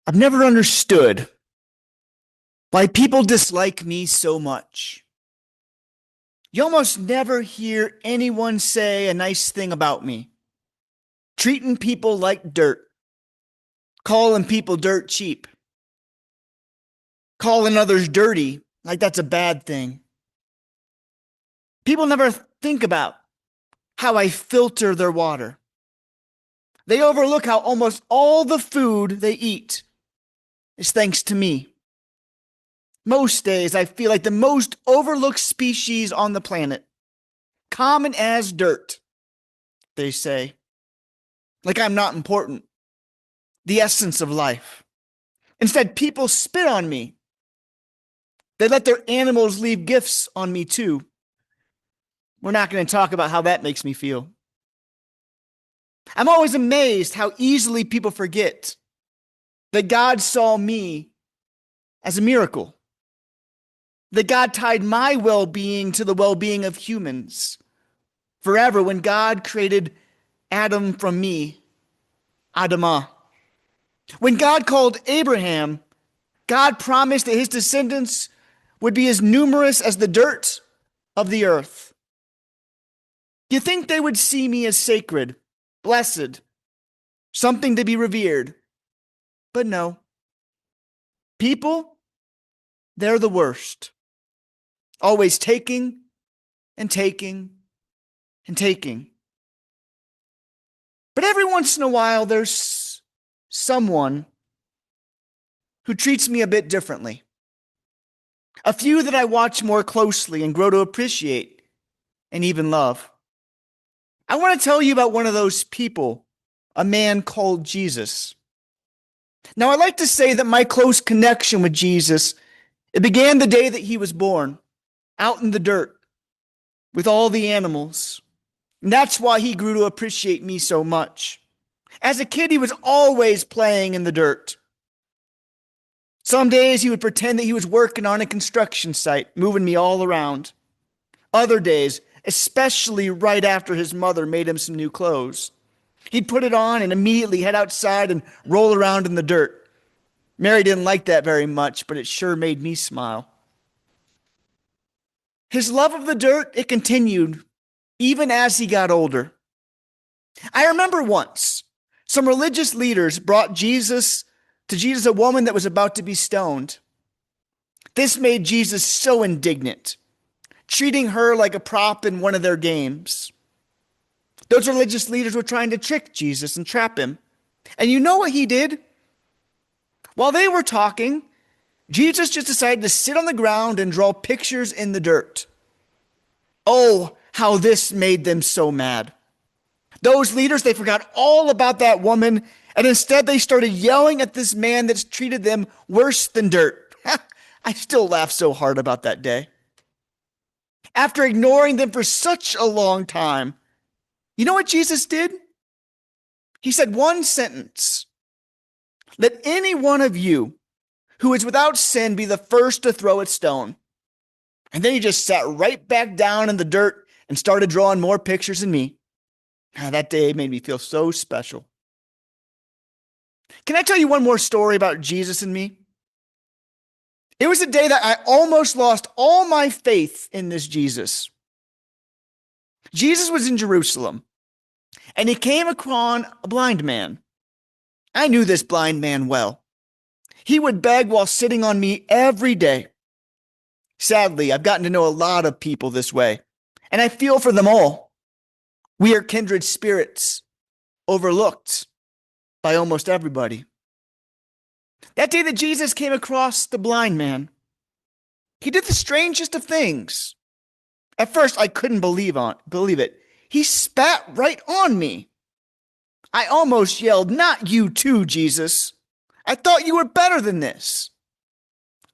I've never understood why people dislike me so much. You almost never hear anyone say a nice thing about me. Treating people like dirt, calling people dirt cheap, calling others dirty like that's a bad thing. People never think about how I filter their water. They overlook how almost all the food they eat is thanks to me. Most days, I feel like the most overlooked species on the planet. Common as dirt, they say. Like I'm not important. The essence of life. Instead, people spit on me. They let their animals leave gifts on me too. We're not going to talk about how that makes me feel. I'm always amazed how easily people forget that God saw me as a miracle. That God tied my well-being to the well-being of humans forever when God created Adam from me, Adamah. When God called Abraham, God promised that his descendants would be as numerous as the dirt of the earth. Do you think they would see me as sacred, blessed, something to be revered? But no. People, they're the worst. Always taking and taking and taking. But every once in a while, there's someone who treats me a bit differently. A few that I watch more closely and grow to appreciate and even love. I want to tell you about one of those people, a man called Jesus. Now, I like to say that my close connection with Jesus, it began the day that he was born, out in the dirt, with all the animals. And that's why he grew to appreciate me so much. As a kid, he was always playing in the dirt. Some days he would pretend that he was working on a construction site, moving me all around. Other days, especially right after his mother made him some new clothes, he'd put it on and immediately head outside and roll around in the dirt. Mary didn't like that very much, but it sure made me smile. His love of the dirt, it continued even as he got older. I remember once, some religious leaders brought Jesus a woman that was about to be stoned. This made Jesus so indignant, treating her like a prop in one of their games. Those religious leaders were trying to trick Jesus and trap him. And you know what he did? While they were talking, Jesus just decided to sit on the ground and draw pictures in the dirt. Oh, how this made them so mad. Those leaders, they forgot all about that woman, and instead they started yelling at this man that's treated them worse than dirt. I still laugh so hard about that day. After ignoring them for such a long time, you know what Jesus did? He said one sentence. Let any one of you who is without sin be the first to throw a stone. And then he just sat right back down in the dirt and started drawing more pictures than me. That day made me feel so special. Can I tell you one more story about Jesus and me? It was a day that I almost lost all my faith in this Jesus. Jesus was in Jerusalem, and he came upon a blind man. I knew this blind man well. He would beg while sitting on me every day. Sadly, I've gotten to know a lot of people this way, and I feel for them all. We are kindred spirits, overlooked by almost everybody. That day that Jesus came across the blind man, he did the strangest of things. At first, I couldn't believe it. He spat right on me. I almost yelled, "Not you too, Jesus. I thought you were better than this."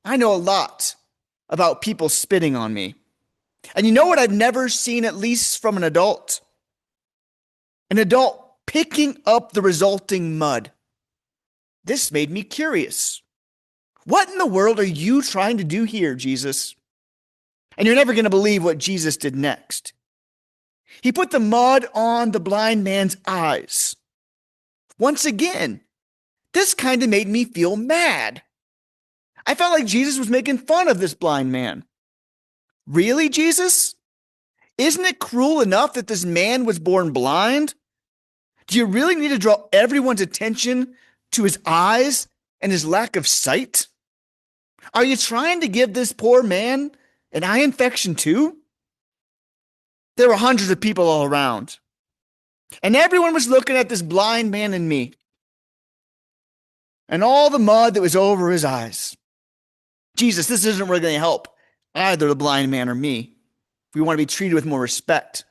I know a lot about people spitting on me. And you know what I've never seen, at least from an adult? An adult picking up the resulting mud. This made me curious. What in the world are you trying to do here, Jesus? And you're never going to believe what Jesus did next. He put the mud on the blind man's eyes. Once again, This kind of made me feel mad. I felt like Jesus was making fun of this blind man. Really, Jesus? Isn't it cruel enough that this man was born blind? Do you really need to draw everyone's attention to his eyes and his lack of sight? Are you trying to give this poor man an eye infection too? There were hundreds of people all around, and everyone was looking at this blind man and me, and all the mud that was over his eyes. Jesus, this isn't really going to help either the blind man or me if we want to be treated with more respect.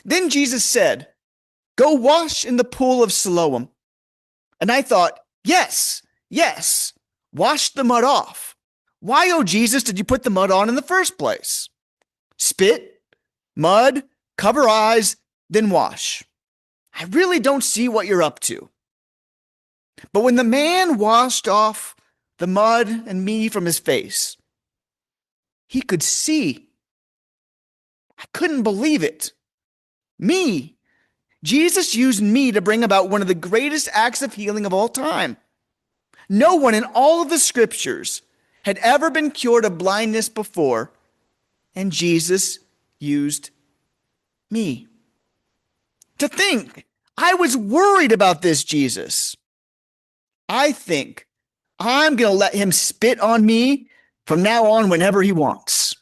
Then Jesus said, "Go wash in the pool of Siloam." And I thought, yes, yes, wash the mud off. Why, oh Jesus, did you put the mud on in the first place? Spit, mud, cover eyes, then wash. I really don't see what you're up to. But when the man washed off the mud and me from his face, he could see. I couldn't believe it. Me. Jesus used me to bring about one of the greatest acts of healing of all time. No one in all of the scriptures had ever been cured of blindness before, and Jesus used me. To think, I was worried about this Jesus. I think I'm going to let him spit on me from now on whenever he wants.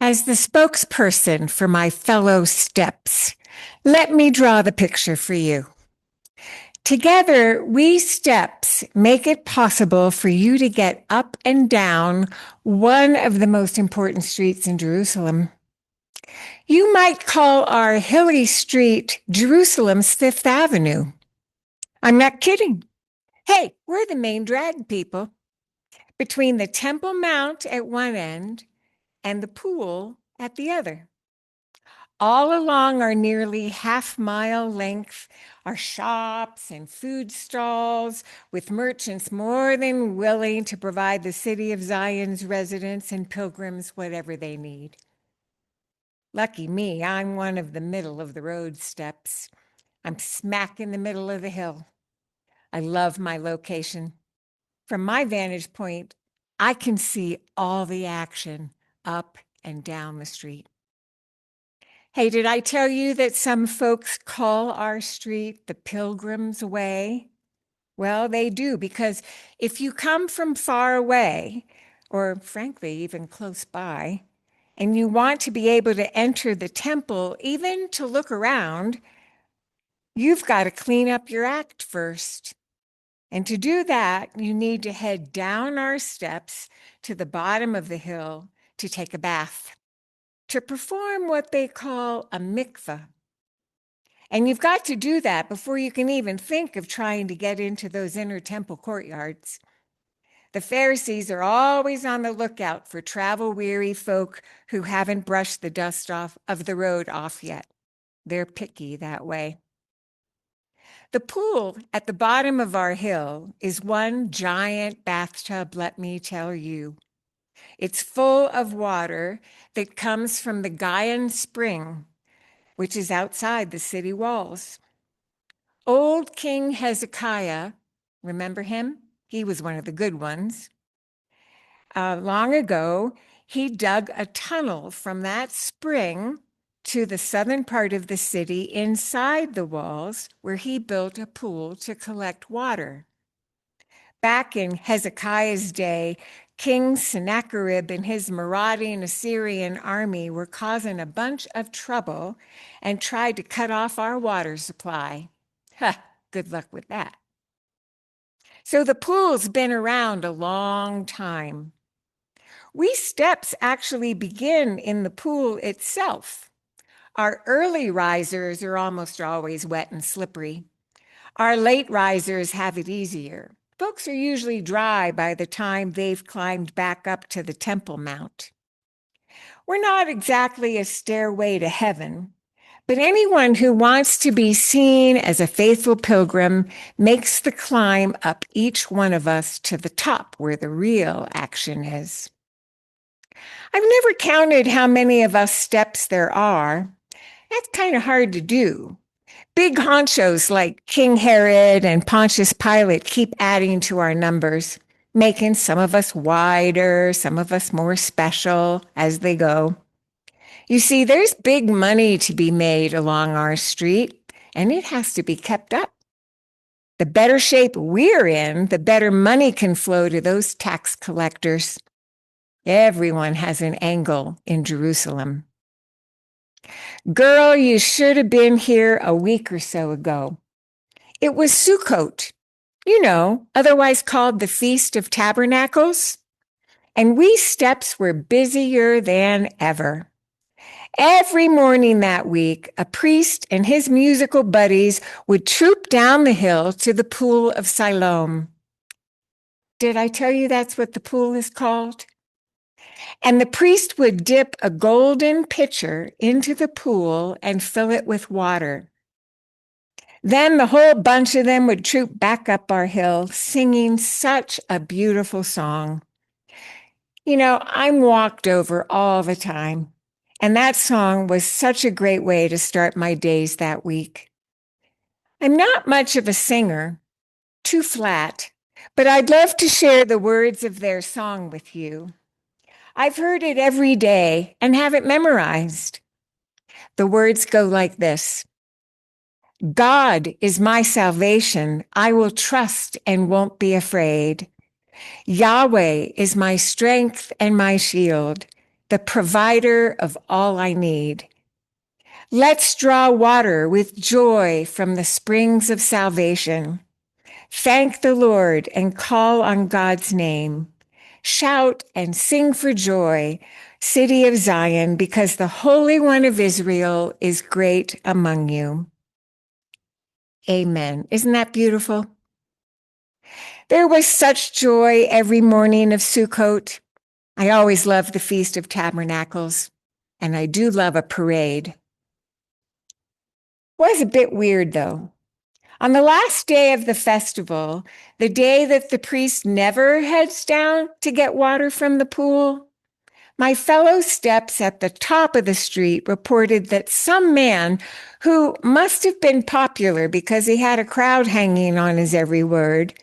As the spokesperson for my fellow steps, let me draw the picture for you. Together, we steps make it possible for you to get up and down one of the most important streets in Jerusalem. You might call our hilly street Jerusalem's Fifth Avenue. I'm not kidding. Hey, we're the main drag, people. Between the Temple Mount at one end and the pool at the other. All along our nearly half-mile length are shops and food stalls with merchants more than willing to provide the city of Zion's residents and pilgrims whatever they need. Lucky me, I'm one of the middle of the road steps. I'm smack in the middle of the hill. I love my location. From my vantage point, I can see all the action up and down the street. Hey, did I tell you that some folks call our street the Pilgrim's Way? Well, they do, because if you come from far away, or frankly, even close by, and you want to be able to enter the temple, even to look around, you've got to clean up your act first. And to do that, you need to head down our steps to the bottom of the hill to take a bath, to perform what they call a mikveh. And you've got to do that before you can even think of trying to get into those inner temple courtyards. The Pharisees are always on the lookout for travel-weary folk who haven't brushed the dust off of the road off yet. They're picky that way. The pool at the bottom of our hill is one giant bathtub, let me tell you. It's full of water that comes from the Gaian Spring, which is outside the city walls. Old King Hezekiah, remember him? He was one of the good ones. Long ago, he dug a tunnel from that spring to the southern part of the city inside the walls, where he built a pool to collect water. Back in Hezekiah's day, King Sennacherib and his marauding Assyrian army were causing a bunch of trouble and tried to cut off our water supply. Good luck with that. So the pool's been around a long time. We steps actually begin in the pool itself. Our early risers are almost always wet and slippery. Our late risers have it easier. Folks are usually dry by the time they've climbed back up to the Temple Mount. We're not exactly a stairway to heaven, But anyone who wants to be seen as a faithful pilgrim makes the climb up each one of us to the top where the real action is. I've never counted how many of us steps there are. That's kind of hard to do. Big honchos like King Herod and Pontius Pilate keep adding to our numbers, making some of us wider, some of us more special as they go. You see, there's big money to be made along our street, and it has to be kept up. The better shape we're in, the better money can flow to those tax collectors. Everyone has an angle in Jerusalem. Girl, you should have been here a week or so ago. It was Sukkot, otherwise called the Feast of Tabernacles, and we steps were busier than ever. Every morning that week, a priest and his musical buddies would troop down the hill to the pool of Siloam. Did I tell you that's what the pool is called? And the priest would dip a golden pitcher into the pool and fill it with water. Then the whole bunch of them would troop back up our hill, singing such a beautiful song. I'm walked over all the time, and that song was such a great way to start my days that week. I'm not much of a singer, too flat, but I'd love to share the words of their song with you. I've heard it every day and have it memorized. The words go like this. God is my salvation. I will trust and won't be afraid. Yahweh is my strength and my shield, the provider of all I need. Let's draw water with joy from the springs of salvation. Thank the Lord and call on God's name. Shout and sing for joy, city of Zion, because the Holy One of Israel is great among you. Amen. Isn't that beautiful? There was such joy every morning of Sukkot. I always loved the Feast of Tabernacles, and I do love a parade. Was a bit weird, though. On the last day of the festival, the day that the priest never heads down to get water from the pool, my fellow steps at the top of the street reported that some man who must have been popular because he had a crowd hanging on his every word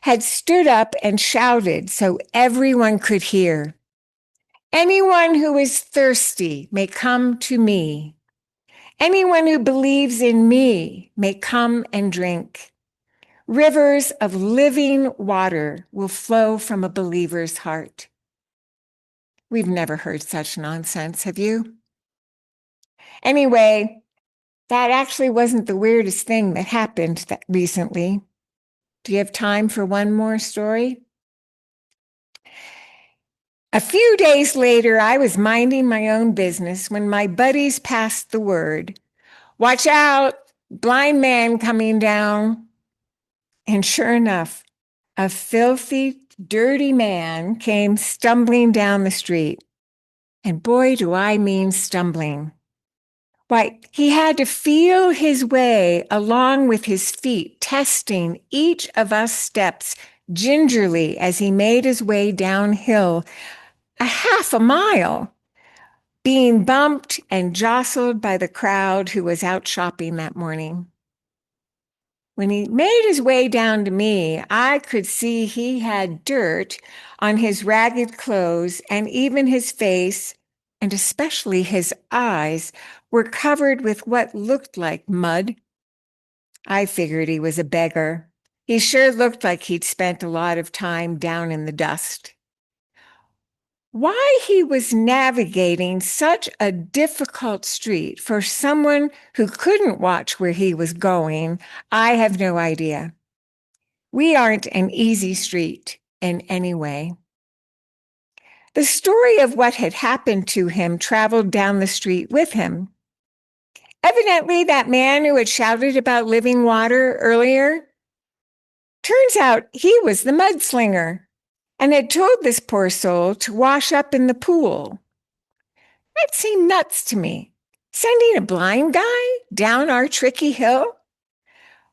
had stood up and shouted so everyone could hear. Anyone who is thirsty may come to me. Anyone who believes in me may come and drink. Rivers of living water will flow from a believer's heart. We've never heard such nonsense, have you? Anyway, that actually wasn't the weirdest thing that happened recently. Do you have time for one more story? A few days later, I was minding my own business when my buddies passed the word. Watch out, blind man coming down. And sure enough, a filthy, dirty man came stumbling down the street. And boy, do I mean stumbling. Why, he had to feel his way along with his feet, testing each of us steps gingerly as he made his way downhill a half a mile, being bumped and jostled by the crowd who was out shopping that morning. When he made his way down to me, I could see he had dirt on his ragged clothes, and even his face, and especially his eyes, were covered with what looked like mud. I figured he was a beggar. He sure looked like he'd spent a lot of time down in the dust. Why he was navigating such a difficult street for someone who couldn't watch where he was going, I have no idea. We aren't an easy street in any way. The story of what had happened to him traveled down the street with him. Evidently, that man who had shouted about living water earlier, turns out he was the mudslinger and had told this poor soul to wash up in the pool. That seemed nuts to me. Sending a blind guy down our tricky hill?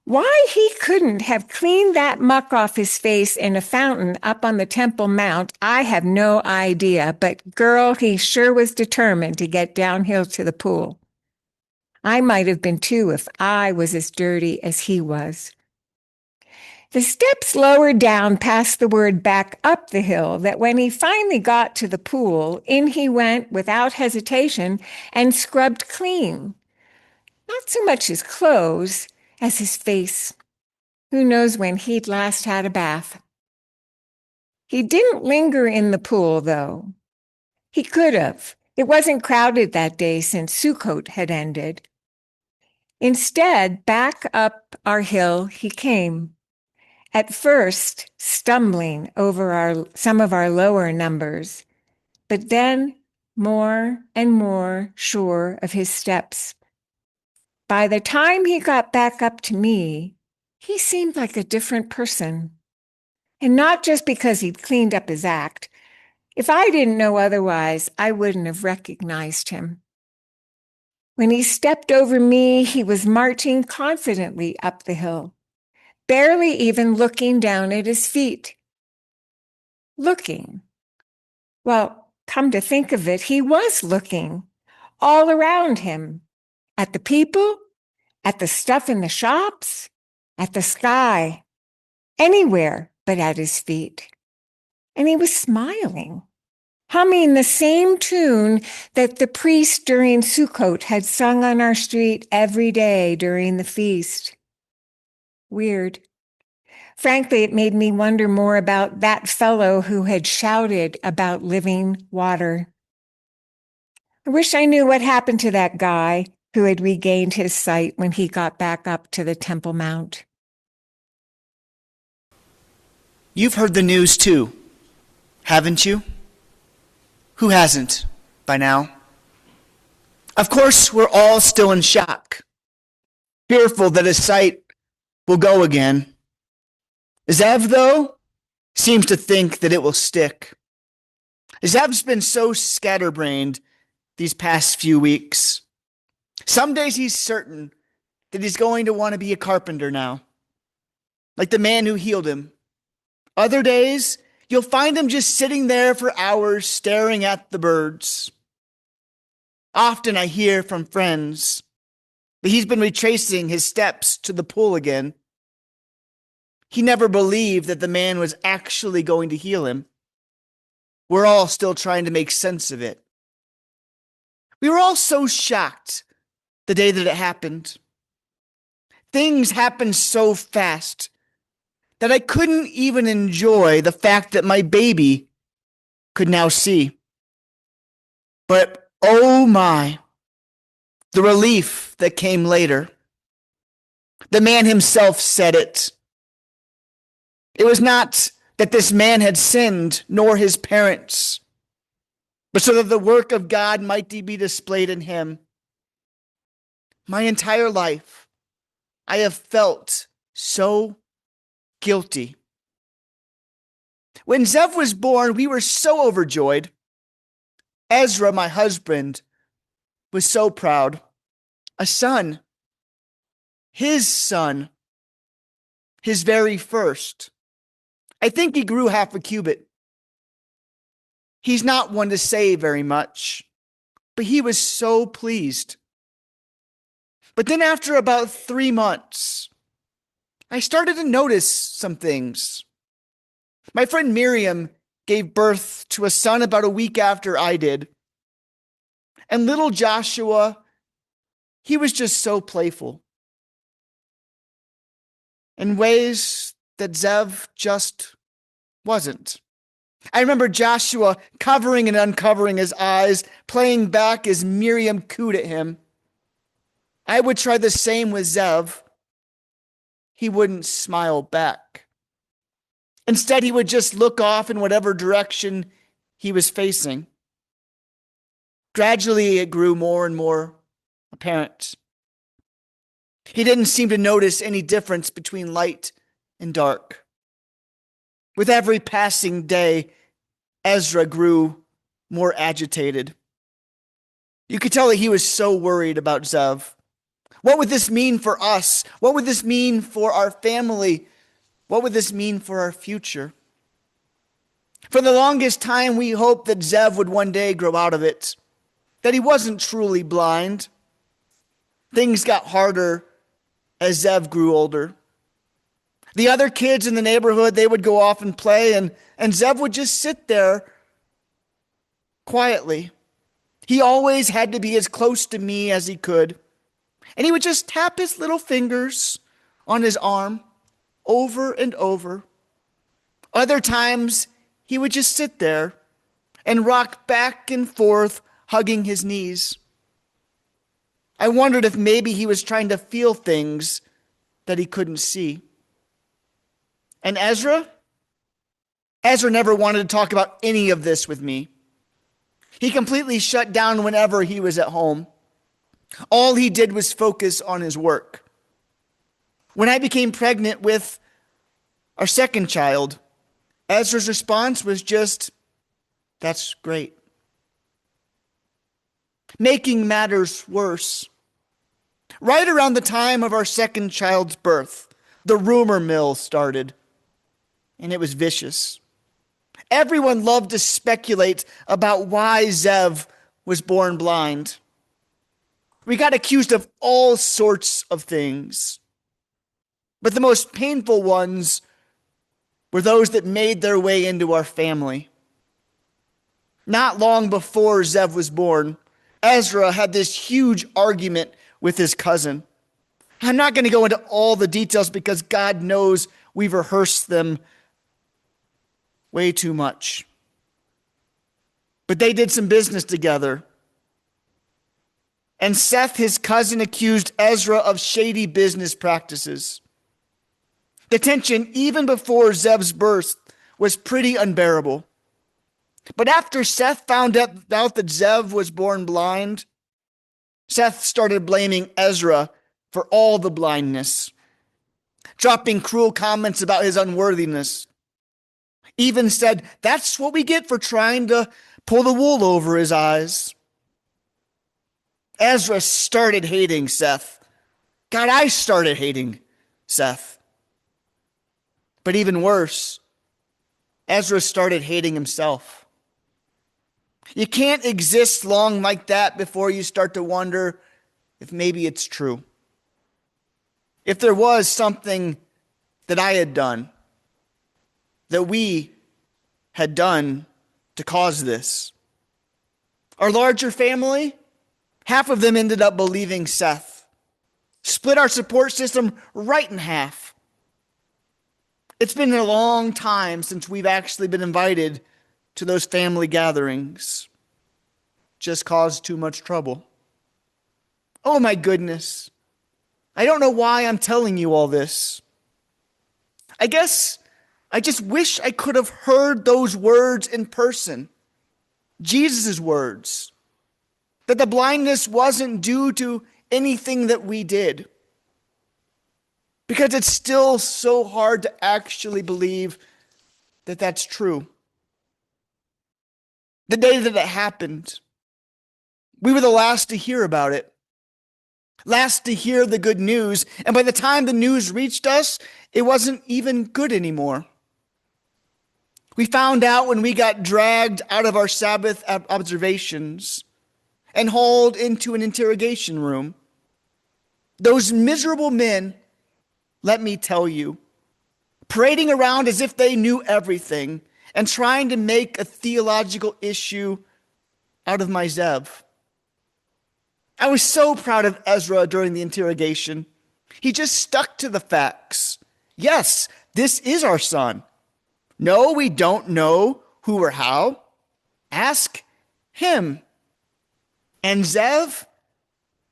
Why he couldn't have cleaned that muck off his face in a fountain up on the Temple Mount, I have no idea, but girl, he sure was determined to get downhill to the pool. I might have been too if I was as dirty as he was. The steps lowered down past the word back up the hill that when he finally got to the pool, in he went without hesitation and scrubbed clean. Not so much his clothes as his face. Who knows when he'd last had a bath? He didn't linger in the pool, though. He could have. It wasn't crowded that day since Sukkot had ended. Instead, back up our hill he came, at first stumbling over some of our lower numbers, but then more and more sure of his steps. By the time he got back up to me, he seemed like a different person. And not just because he'd cleaned up his act. If I didn't know otherwise, I wouldn't have recognized him. When he stepped over me, he was marching confidently up the hill, barely even looking down at his feet. Looking. Well, come to think of it, he was looking all around him, at the people, at the stuff in the shops, at the sky, anywhere but at his feet. And he was smiling, humming the same tune that the priest during Sukkot had sung on our street every day during the feast. Weird. Frankly, it made me wonder more about that fellow who had shouted about living water. I wish I knew what happened to that guy who had regained his sight when he got back up to the Temple Mount. You've heard the news too, haven't you? Who hasn't by now? Of course, we're all still in shock, fearful that his sight will go again. Zev, though, seems to think that it will stick. Zev's been so scatterbrained these past few weeks. Some days he's certain that he's going to want to be a carpenter now, like the man who healed him. Other days, you'll find him just sitting there for hours staring at the birds. Often I hear from friends that he's been retracing his steps to the pool again. He never believed that the man was actually going to heal him. We're all still trying to make sense of it. We were all so shocked the day that it happened. Things happened so fast that I couldn't even enjoy the fact that my baby could now see. But oh my, the relief that came later. The man himself said it. It was not that this man had sinned, nor his parents, but so that the work of God might be displayed in him. My entire life, I have felt so guilty. When Zev was born, we were so overjoyed. Ezra, my husband, was so proud. A son. His son. His very first. I think he grew half a cubit. He's not one to say very much, but he was so pleased. But then after about 3 months, I started to notice some things. My friend Miriam gave birth to a son about a week after I did. And little Joshua, he was just so playful in ways that Zev just wasn't. I remember Joshua covering and uncovering his eyes, playing back as Miriam cooed at him. I would try the same with Zev. He wouldn't smile back. Instead, he would just look off in whatever direction he was facing. Gradually, it grew more and more apparent. He didn't seem to notice any difference between light and dark. With every passing day, Ezra grew more agitated. You could tell that he was so worried about Zev. What would this mean for us? What would this mean for our family? What would this mean for our future? For the longest time, we hoped that Zev would one day grow out of it, that he wasn't truly blind. Things got harder as Zev grew older. The other kids in the neighborhood, they would go off and play, and Zev would just sit there quietly. He always had to be as close to me as he could. And he would just tap his little fingers on his arm over and over. Other times, he would just sit there and rock back and forth, hugging his knees. I wondered if maybe he was trying to feel things that he couldn't see. And Ezra never wanted to talk about any of this with me. He completely shut down whenever he was at home. All he did was focus on his work. When I became pregnant with our second child, Ezra's response was just, "That's great." Making matters worse, right around the time of our second child's birth, the rumor mill started, and it was vicious. Everyone loved to speculate about why Zev was born blind. We got accused of all sorts of things, but the most painful ones were those that made their way into our family. Not long before Zev was born, Ezra had this huge argument with his cousin. I'm not going to go into all the details because God knows we've rehearsed them way too much. But they did some business together. And Seth, his cousin, accused Ezra of shady business practices. The tension, even before Zev's birth, was pretty unbearable. But after Seth found out that Zev was born blind, Seth started blaming Ezra for all the blindness, dropping cruel comments about his unworthiness. Even said, "That's what we get for trying to pull the wool over his eyes." Ezra started hating Seth. God, I started hating Seth. But even worse, Ezra started hating himself. You can't exist long like that before you start to wonder if maybe it's true. If there was something that I had done, that we had done to cause this. Our larger family, half of them ended up believing Seth. Split our support system right in half. It's been a long time since we've actually been invited to those family gatherings. Just caused too much trouble. Oh my goodness. I don't know why I'm telling you all this. I guess I just wish I could have heard those words in person. Jesus' words. That the blindness wasn't due to anything that we did. Because it's still so hard to actually believe that that's true. The day that it happened, we were the last to hear about it. Last to hear the good news. And by the time the news reached us, it wasn't even good anymore. We found out when we got dragged out of our Sabbath observations and hauled into an interrogation room. Those miserable men, let me tell you, parading around as if they knew everything and trying to make a theological issue out of my Zev. I was so proud of Ezra during the interrogation. He just stuck to the facts. Yes, this is our son. No, we don't know who or how. Ask him. And Zev,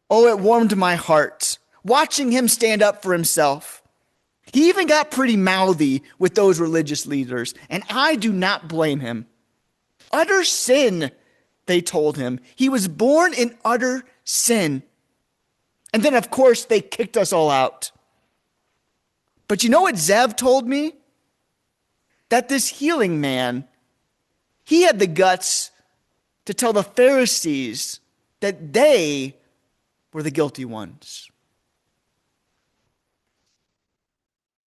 oh, it warmed my heart, watching him stand up for himself. He even got pretty mouthy with those religious leaders, and I do not blame him. Utter sin, they told him. He was born in utter sin. And then, of course, they kicked us all out. But you know what Zev told me? That this healing man, he had the guts to tell the Pharisees that they were the guilty ones.